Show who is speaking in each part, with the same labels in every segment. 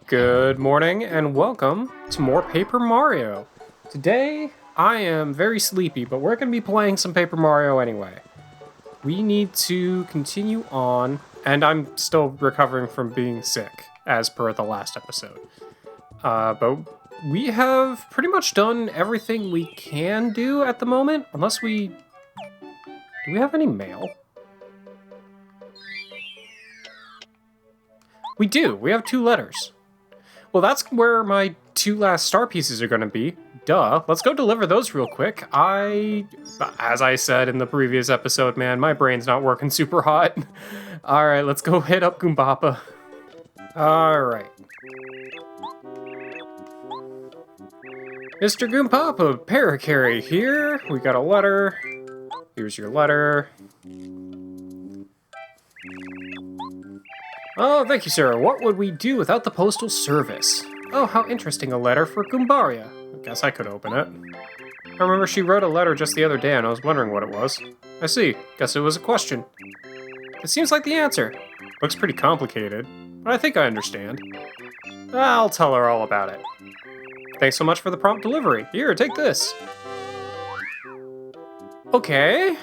Speaker 1: Good morning and welcome to more Paper Mario. Today, I am very sleepy, but we're going to be playing some Paper Mario anyway. We need to continue on, and I'm still recovering from being sick, as per the last episode. But we have pretty much done everything we can do at the moment, unless we... Do we have any mail? We do. We have 2 letters. Well, that's where my 2 last star pieces are going to be. Duh. Let's go deliver those real quick. As I said in the previous episode, man, my brain's not working super hot. All right, let's go hit up Goombappa. All right. Mr. Goombappa, Paracarry here. We got a letter. Here's your letter. Oh, thank you, sir. What would we do without the postal service? Oh, how interesting, a letter for Goombaria. I guess I could open it. I remember she wrote a letter just the other day and I was wondering what it was. I see. Guess it was a question. It seems like the answer. Looks pretty complicated, but I think I understand. I'll tell her all about it. Thanks so much for the prompt delivery. Here, take this. Okay.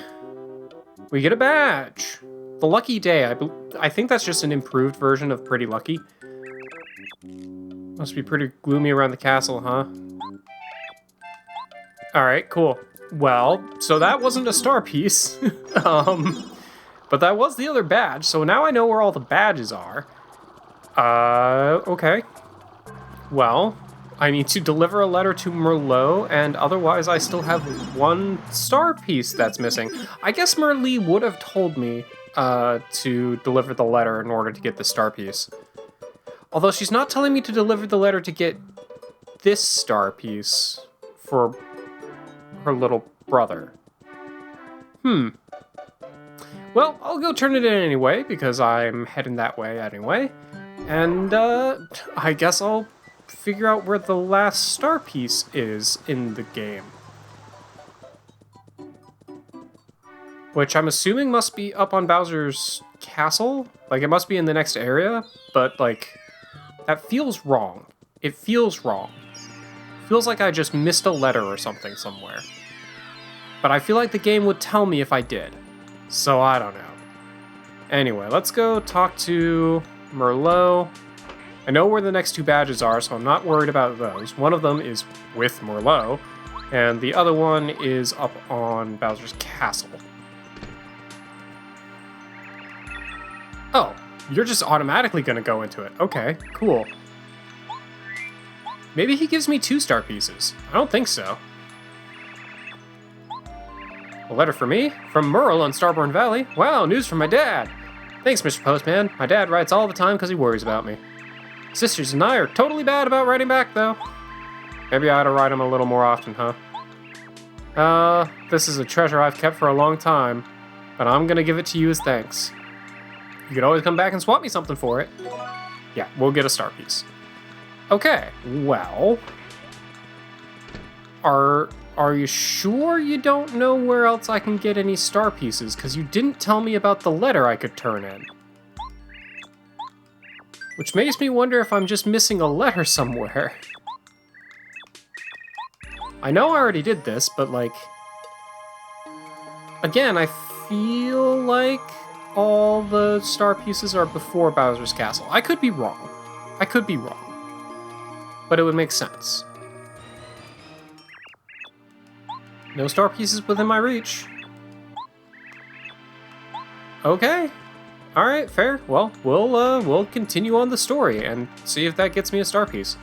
Speaker 1: We get a badge. The Lucky Day. I think that's just an improved version of Pretty Lucky. Must be pretty gloomy around the castle, huh? Alright, cool. Well, so that wasn't a star piece. But that was the other badge, so now I know where all the badges are. Okay. Well, I need to deliver a letter to Merlot, and otherwise I still have 1 star piece that's missing. I guess Merlee would have told me to deliver the letter in order to get the star piece. Although she's not telling me to deliver the letter to get this star piece for her little brother. Well, I'll go turn it in anyway, because I'm heading that way anyway. And, I guess I'll figure out where the last star piece is in the game. Which I'm assuming must be up on Bowser's castle. Like, it must be in the next area, but, like, that feels wrong. It feels wrong. Feels like I just missed a letter or something somewhere. But I feel like the game would tell me if I did. So I don't know. Anyway, let's go talk to Merlot. I know where the next 2 badges are, so I'm not worried about those. One of them is with Merlot, and the other one is up on Bowser's castle. Oh, you're just automatically gonna go into it. Okay, cool. Maybe he gives me 2 star pieces. I don't think so. A letter for me? From Merle on Starborn Valley? Wow, news from my dad. Thanks, Mr. Postman. My dad writes all the time because he worries about me. Sisters and I are totally bad about writing back, though. Maybe I ought to write him a little more often, huh? This is a treasure I've kept for a long time, but I'm gonna give it to you as thanks. You could always come back and swap me something for it. Yeah, we'll get a star piece. Okay, well... Are you sure you don't know where else I can get any star pieces? Because you didn't tell me about the letter I could turn in. Which makes me wonder if I'm just missing a letter somewhere. I know I already did this, but like... Again, I feel like all the star pieces are before Bowser's Castle. I could be wrong. I could be wrong. But it would make sense. No star pieces within my reach. Okay. Alright, fair. Well, we'll continue on the story and see if that gets me a star piece.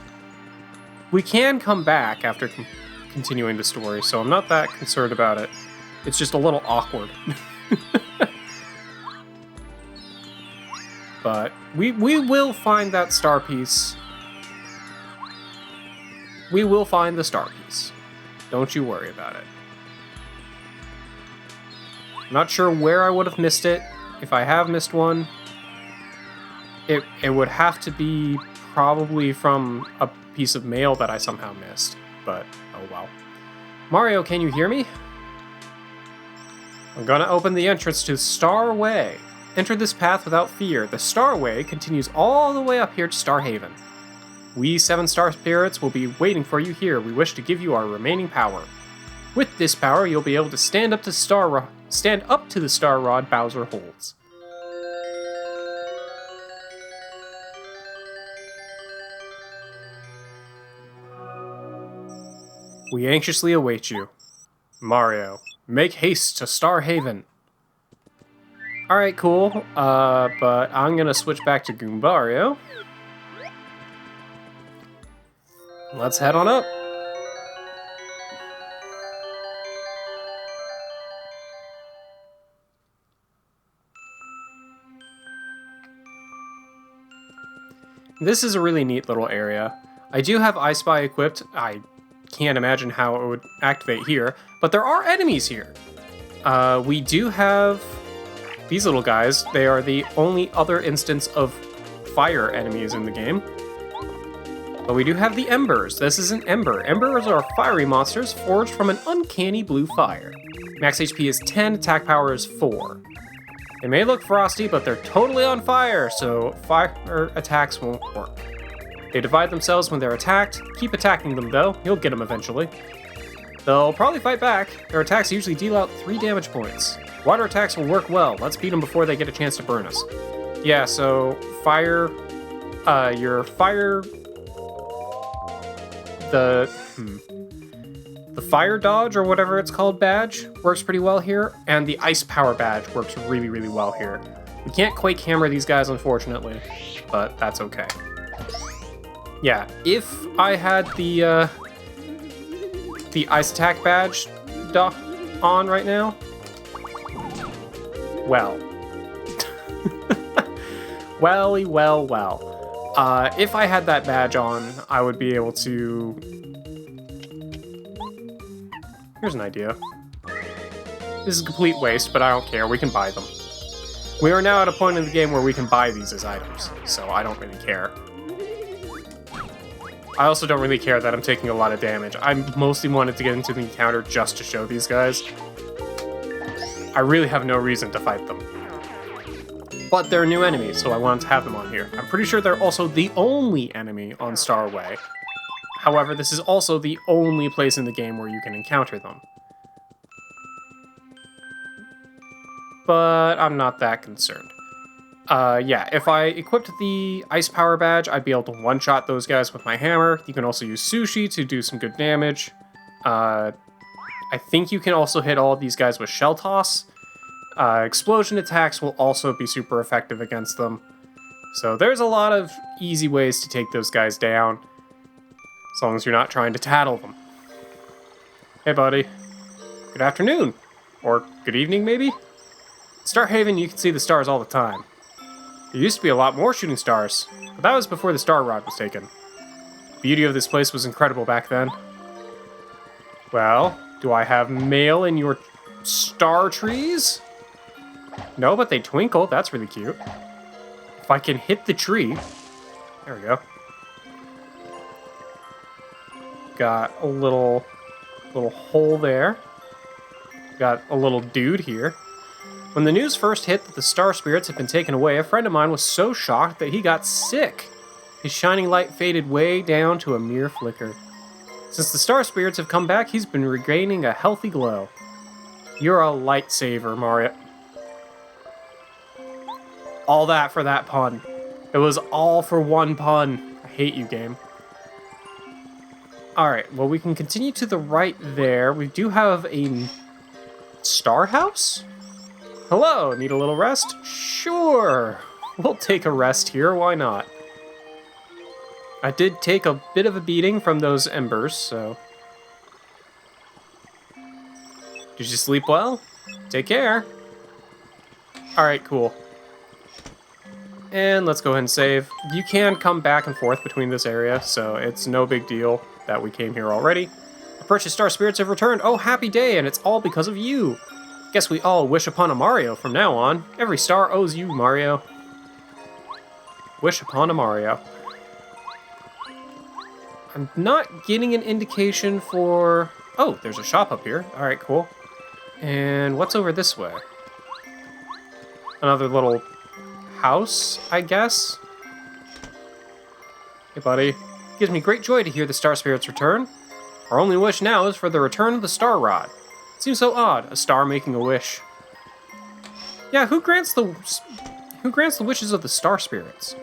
Speaker 1: We can come back after continuing the story, so I'm not that concerned about it. It's just a little awkward. But we will find that star piece. We will find the star piece. Don't you worry about it. I'm not sure where I would have missed it. If I have missed one, it would have to be probably from a piece of mail that I somehow missed. But, oh well. Mario, can you hear me? I'm gonna open the entrance to Star Way. Enter this path without fear. The Star Way continues all the way up here to Star Haven. We 7-star spirits will be waiting for you here. We wish to give you our remaining power. With this power, you'll be able to stand up to the star rod Bowser holds. We anxiously await you. Mario, make haste to Star Haven. Alright, cool. But I'm gonna switch back to Goombario. Let's head on up. This is a really neat little area. I do have I Spy equipped. I can't imagine how it would activate here, but there are enemies here. We do have these little guys. They are the only other instance of fire enemies in the game. But we do have the Embers. This is an Ember. Embers are fiery monsters forged from an uncanny blue fire. Max HP is 10, attack power is 4. They may look frosty, but they're totally on fire, so fire attacks won't work. They divide themselves when they're attacked. Keep attacking them though, you'll get them eventually. They'll probably fight back. Their attacks usually deal out 3 damage points. Water attacks will work well. Let's beat them before they get a chance to burn us. Yeah, so fire, your fire, the fire dodge or whatever it's called badge works pretty well here, and the ice power badge works really, really well here. We can't quake hammer these guys, unfortunately, but that's okay. Yeah, if I had the ice attack badge on right now, well. well. If I had that badge on, I would be able to... Here's an idea. This is a complete waste, but I don't care. We can buy them. We are now at a point in the game where we can buy these as items, so I don't really care. I also don't really care that I'm taking a lot of damage. I mostly wanted to get into the encounter just to show these guys. I really have no reason to fight them. But they're new enemies, so I wanted to have them on here. I'm pretty sure they're also the only enemy on Starway. However, this is also the only place in the game where you can encounter them. But I'm not that concerned. Yeah, if I equipped the Ice Power Badge, I'd be able to one-shot those guys with my hammer. You can also use Sushi to do some good damage. I think you can also hit all of these guys with Shell Toss. Explosion attacks will also be super effective against them. So there's a lot of easy ways to take those guys down, as long as you're not trying to tattle them. Hey, buddy. Good afternoon. Or good evening, maybe? Star Haven, you can see the stars all the time. There used to be a lot more shooting stars, but that was before the star rod was taken. The beauty of this place was incredible back then. Well, do I have mail in your star trees? No, but they twinkle. That's really cute. If I can hit the tree... There we go. Got a little hole there. Got a little dude here. When the news first hit that the star spirits had been taken away, a friend of mine was so shocked that he got sick. His shining light faded way down to a mere flicker. Since the star spirits have come back, he's been regaining a healthy glow. You're a lightsaver, Mario. All that for that pun. It was all for one pun. I hate you, game. Alright, well, we can continue to the right there. We do have a star house? Hello, need a little rest? Sure, we'll take a rest here, why not? I did take a bit of a beating from those embers, so... Did you sleep well? Take care. Alright, cool. And let's go ahead and save. You can come back and forth between this area, so it's no big deal that we came here already. The purchased star spirits have returned. Oh, happy day, and it's all because of you. Guess we all wish upon a Mario from now on. Every star owes you, Mario. Wish upon a Mario. I'm not getting an indication for... Oh, there's a shop up here. Alright, cool. And what's over this way? Another little house, I guess? Hey, buddy. gives me great joy to hear the star spirits return. Our only wish now is for the return of the star rod. It seems so odd, a star making a wish. Yeah, who grants the wishes of the star spirits?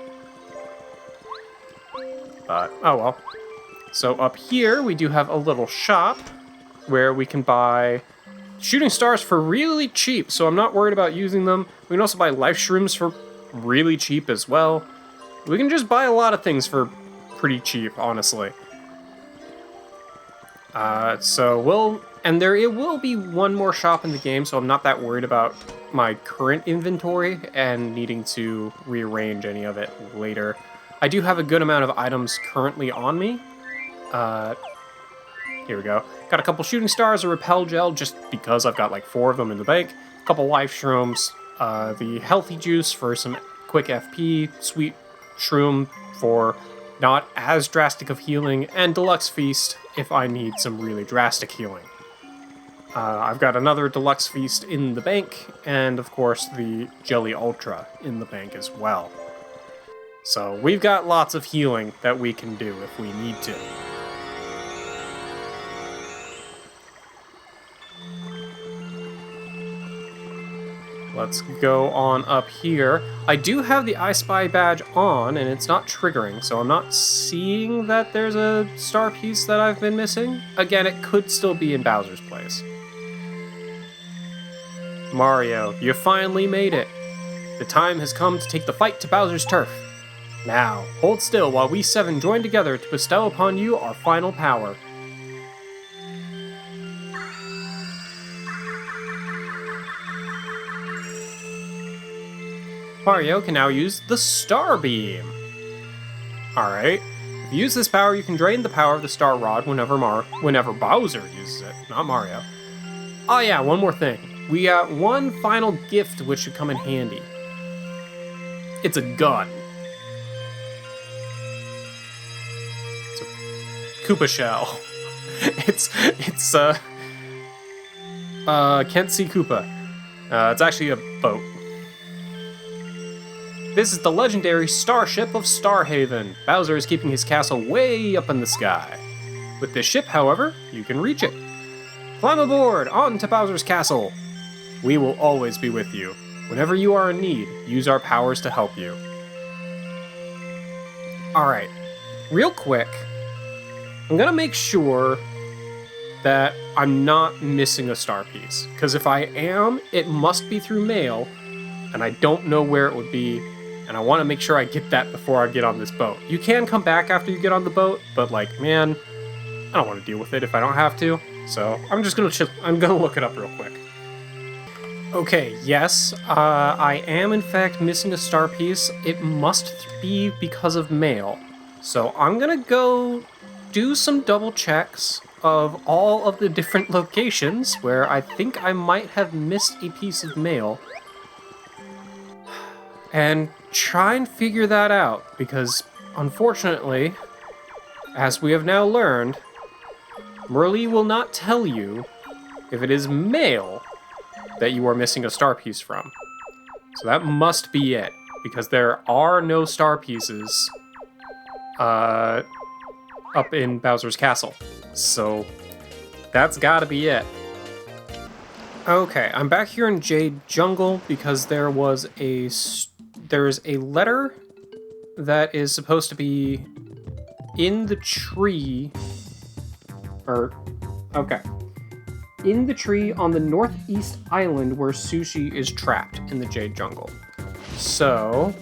Speaker 1: But, oh well. So up here, we do have a little shop where we can buy shooting stars for really cheap, so I'm not worried about using them. We can also buy life shrooms for really cheap as well. We can just buy a lot of things for pretty cheap, honestly. It will be one more shop in the game, so I'm not that worried about my current inventory and needing to rearrange any of it later. I do have a good amount of items currently on me. Here we go. Got a couple shooting stars, a repel gel, just because I've got like 4 of them in the bank. A couple life shrooms, the healthy juice for some quick FP, sweet shroom for not as drastic of healing, and deluxe feast if I need some really drastic healing. I've got another deluxe feast in the bank, and of course the jelly ultra in the bank as well. So we've got lots of healing that we can do if we need to. Let's go on up here. I do have the I Spy badge on, and it's not triggering, so I'm not seeing that there's a star piece that I've been missing. Again, it could still be in Bowser's place. Mario, you finally made it. The time has come to take the fight to Bowser's turf. Now, hold still while we 7 join together to bestow upon you our final power. Mario can now use the Star Beam. Alright, if you use this power, you can drain the power of the Star Rod whenever Bowser uses it, not Mario. Oh yeah, one more thing. We got one final gift which should come in handy. It's a gun. It's a Koopa shell. it's can't see Koopa. It's actually a boat. This is the legendary starship of Starhaven. Bowser is keeping his castle way up in the sky. With this ship, however, you can reach it. Climb aboard, on to Bowser's castle. We will always be with you. Whenever you are in need, use our powers to help you. Alright, real quick, I'm gonna make sure that I'm not missing a star piece. Because if I am, it must be through mail, and I don't know where it would be, and I want to make sure I get that before I get on this boat. You can come back after you get on the boat, but like, man, I don't want to deal with it if I don't have to. So I'm just gonna look it up real quick. Okay, yes, I am in fact missing a star piece. It must be because of mail. So I'm gonna go do some double checks of all of the different locations where I think I might have missed a piece of mail. And try and figure that out, because unfortunately, as we have now learned, Merlee will not tell you if it is mail that you are missing a star piece from. So that must be it, because there are no star pieces up in Bowser's castle. So that's gotta be it. Okay, I'm back here in Jade Jungle because there is a letter that is supposed to be in the tree, in the tree on the northeast island where Sushi is trapped in the Jade Jungle. So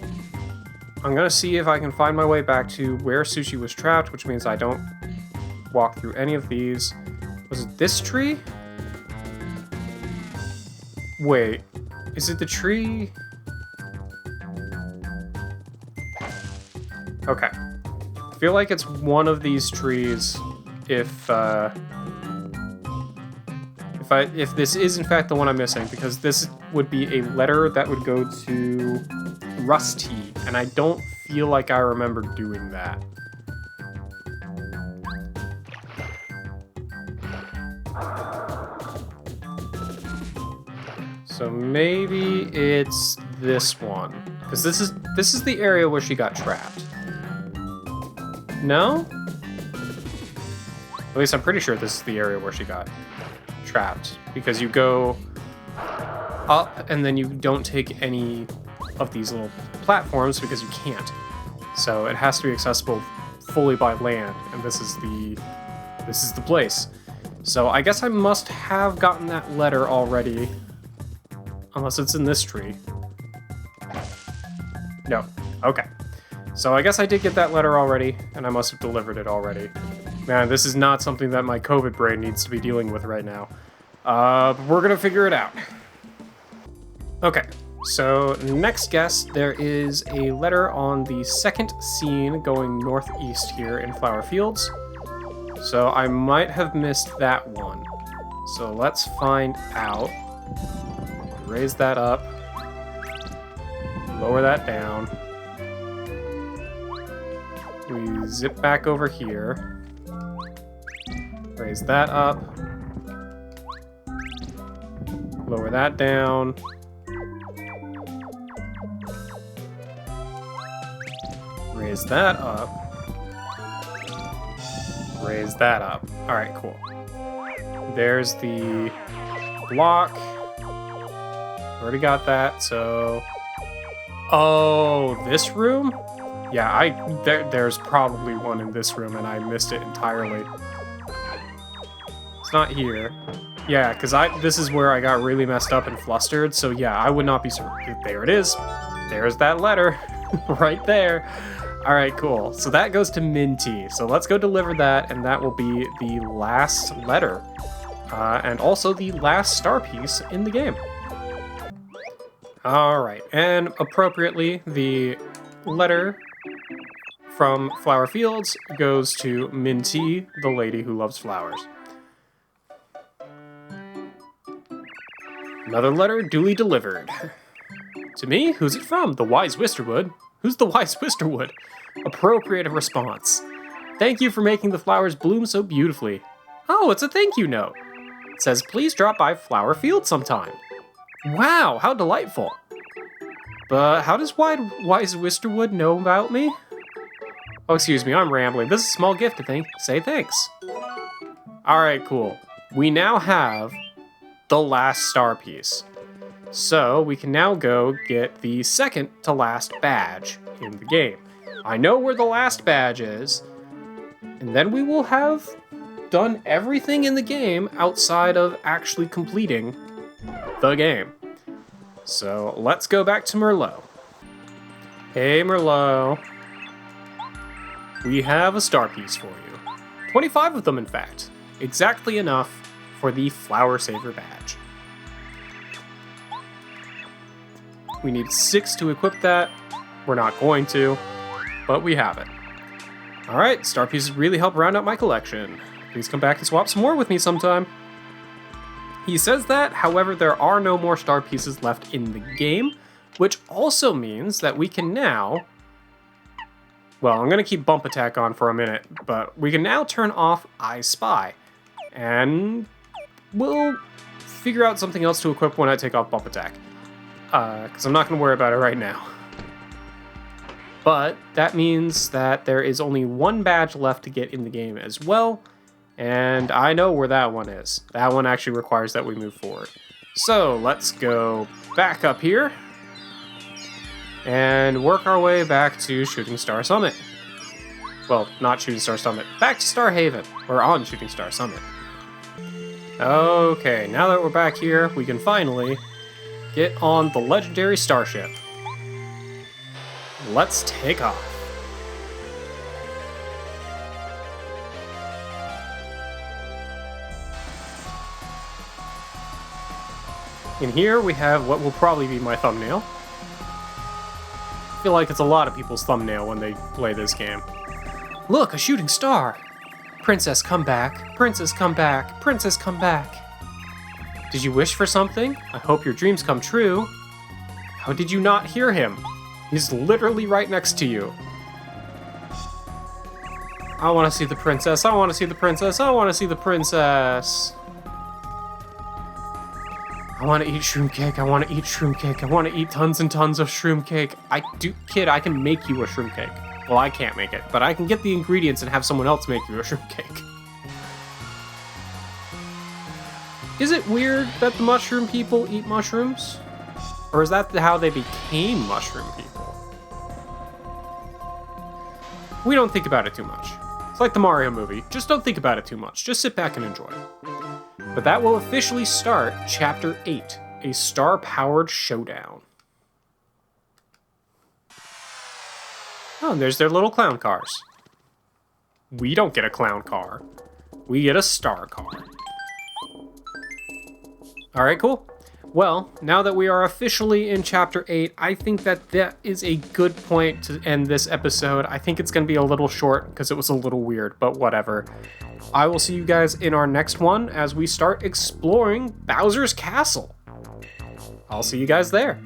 Speaker 1: I'm gonna see if I can find my way back to where Sushi was trapped, which means I don't walk through any of these. Was it this tree? Wait, is it the tree? Okay. I feel like it's one of these trees if this is in fact the one I'm missing, because this would be a letter that would go to Rusty, and I don't feel like I remember doing that. So maybe it's this one, because this is the area where she got trapped. No? At least I'm pretty sure this is the area where she got trapped. Because you go up and then you don't take any of these little platforms because you can't. So it has to be accessible fully by land, and this is the place. So I guess I must have gotten that letter already. Unless it's in this tree. No. Okay. So I guess I did get that letter already, and I must have delivered it already. Man, this is not something that my COVID brain needs to be dealing with right now. We're gonna figure it out. Okay, so next guess, there is a letter on the second scene going northeast here in Flower Fields. So I might have missed that one. So let's find out. Raise that up. Lower that down. We zip back over here. Raise that up. Lower that down. Raise that up. Raise that up. Alright, cool. There's the block. Already got that, so... Oh, this room? Yeah, there's probably one in this room, and I missed it entirely. It's not here. Yeah, because this is where I got really messed up and flustered, so yeah, I would not be surprised. There it is. There's that letter. Right there. Alright, cool. So that goes to Minty. So let's go deliver that, and that will be the last letter. And also the last star piece in the game. Alright, and appropriately, the letter from Flower Fields goes to Minty, the lady who loves flowers. Another letter duly delivered. To me? Who's it from? The Wise Wisterwood? Who's the Wise Wisterwood? Appropriate response. Thank you for making the flowers bloom so beautifully. Oh, it's a thank you note. It says, please drop by Flower Field sometime. Wow, how delightful. But how does Wise Wisterwood know about me? Oh, excuse me, I'm rambling. This is a small gift to say thanks. Alright, cool. We now have the last star piece. So we can now go get the second to last badge in the game. I know where the last badge is, and then we will have done everything in the game outside of actually completing the game. So let's go back to Merlot. Hey Merlot, we have a star piece for you. 25 of them, in fact. Exactly enough for the Flower Saver badge. We need 6 to equip that. We're not going to, but we have it. Alright, star pieces really help round out my collection. Please come back and swap some more with me sometime. He says that, however, there are no more star pieces left in the game, which also means that we can now... Well, I'm going to keep Bump Attack on for a minute, but we can now turn off I Spy. And we'll figure out something else to equip when I take off Bump Attack. Because I'm not going to worry about it right now. But that means that there is only one badge left to get in the game as well. And I know where that one is. That one actually requires that we move forward. So let's go back up here and work our way back to Shooting Star Summit. Well, not Shooting Star Summit. Back to Star Haven. We're on Shooting Star Summit. Okay, now that we're back here, we can finally get on the legendary starship. Let's take off. In here, we have what will probably be my thumbnail. I feel like it's a lot of people's thumbnail when they play this game. Look, a shooting star! Princess, come back. Princess, come back. Princess, come back. Did you wish for something? I hope your dreams come true. How did you not hear him? He's literally right next to you. I want to see the princess. I want to see the princess. I want to see the princess. I want to eat shroom cake. I want to eat shroom cake. I want to eat tons and tons of shroom cake. Kid, I can make you a shroom cake. Well, I can't make it, but I can get the ingredients and have someone else make you a shroom cake. Is it weird that the mushroom people eat mushrooms? Or is that how they became mushroom people? We don't think about it too much. It's like the Mario movie. Just don't think about it too much. Just sit back and enjoy. But that will officially start Chapter 8, a star-powered showdown. Oh, and there's their little clown cars. We don't get a clown car. We get a star car. Alright, cool. Well, now that we are officially in Chapter 8, I think that is a good point to end this episode. I think it's going to be a little short because it was a little weird, but whatever. I will see you guys in our next one as we start exploring Bowser's Castle. I'll see you guys there.